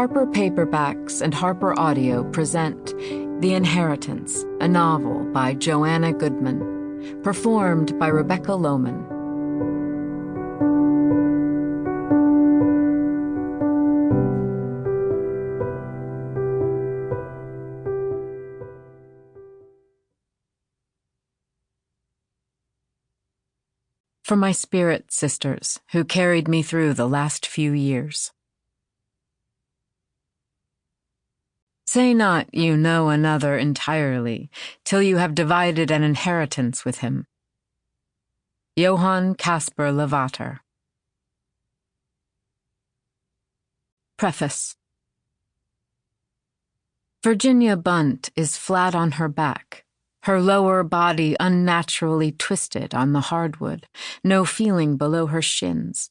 Harper Paperbacks and HarperAudio present The Inheritance, a novel by Joanna Goodman, performed by Rebecca Lowman. For my spirit sisters who carried me through the last few years. Say not you know another entirely, till you have divided an inheritance with him. Johann Caspar Lavater. Preface. Virginia Bunt is flat on her back, her lower body unnaturally twisted on the hardwood, no feeling below her shins.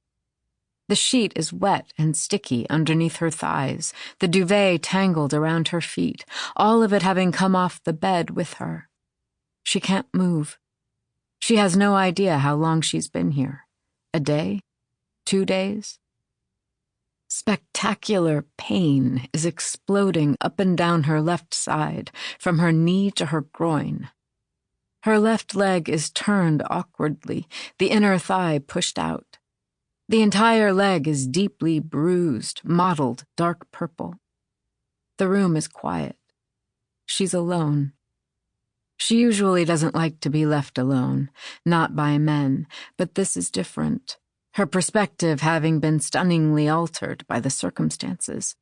The sheet is wet and sticky underneath her thighs, the duvet tangled around her feet, all of it having come off the bed with her. She can't move. She has no idea how long she's been here. A day? 2 days? Spectacular pain is exploding up and down her left side, from her knee to her groin. Her left leg is turned awkwardly, the inner thigh pushed out. The entire leg is deeply bruised, mottled dark purple. The room is quiet. She's alone. She usually doesn't like to be left alone, not by men, but this is different, her perspective having been stunningly altered by the circumstances.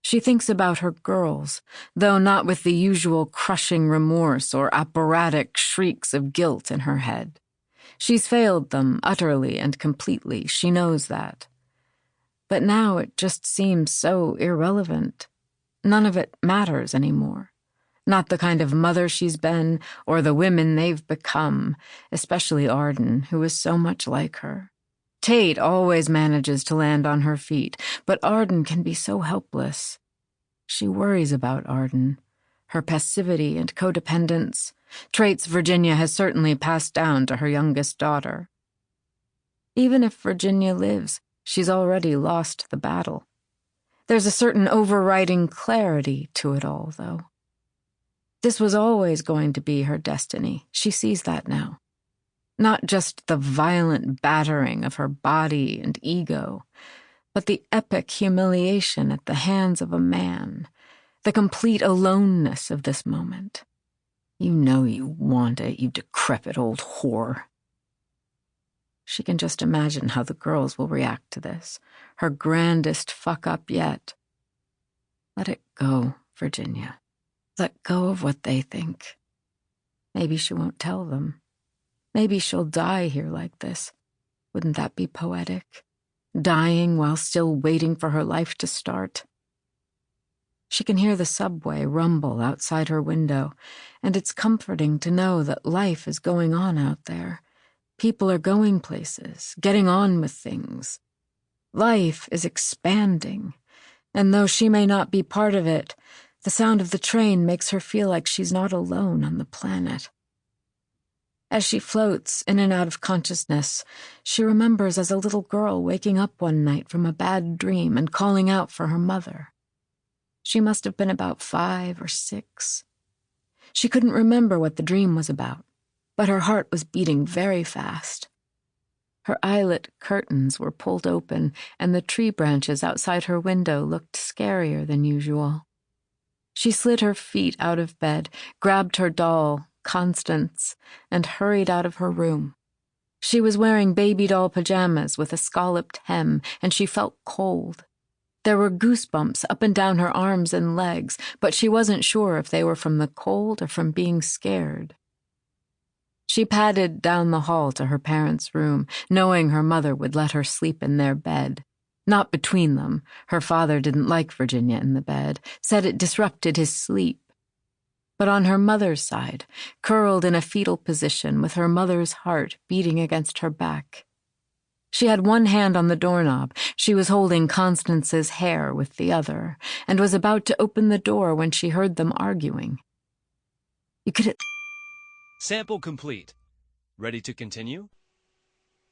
She thinks about her girls, though not with the usual crushing remorse or operatic shrieks of guilt in her head. She's failed them utterly and completely, she knows that. But now it just seems so irrelevant. None of it matters anymore. Not the kind of mother she's been, or the women they've become, especially Arden, who is so much like her. Tate always manages to land on her feet, but Arden can be so helpless. She worries about Arden, her passivity and codependence, traits Virginia has certainly passed down to her youngest daughter. Even if Virginia lives, she's already lost the battle. There's a certain overriding clarity to it all, though. This was always going to be her destiny. She sees that now. Not just the violent battering of her body and ego, but the epic humiliation at the hands of a man, the complete aloneness of this moment. You know you want it, you decrepit old whore. She can just imagine how the girls will react to this, her grandest fuck-up yet. Let it go, Virginia. Let go of what they think. Maybe she won't tell them. Maybe she'll die here like this. Wouldn't that be poetic? Dying while still waiting for her life to start. She can hear the subway rumble outside her window, and it's comforting to know that life is going on out there. People are going places, getting on with things. Life is expanding, and though she may not be part of it, the sound of the train makes her feel like she's not alone on the planet. As she floats in and out of consciousness, she remembers as a little girl waking up one night from a bad dream and calling out for her mother. She must have been about 5 or 6. She couldn't remember what the dream was about, but her heart was beating very fast. Her eyelet curtains were pulled open, and the tree branches outside her window looked scarier than usual. She slid her feet out of bed, grabbed her doll, Constance, and hurried out of her room. She was wearing baby doll pajamas with a scalloped hem, and she felt cold. There were goosebumps up and down her arms and legs, but she wasn't sure if they were from the cold or from being scared. She padded down the hall to her parents' room, knowing her mother would let her sleep in their bed. Not between them. Her father didn't like Virginia in the bed, said it disrupted his sleep. But on her mother's side, curled in a fetal position with her mother's heart beating against her back. She had one hand on the doorknob. She was holding Constance's hair with the other, and was about to open the door when she heard them arguing. You could... Sample complete. Ready to continue?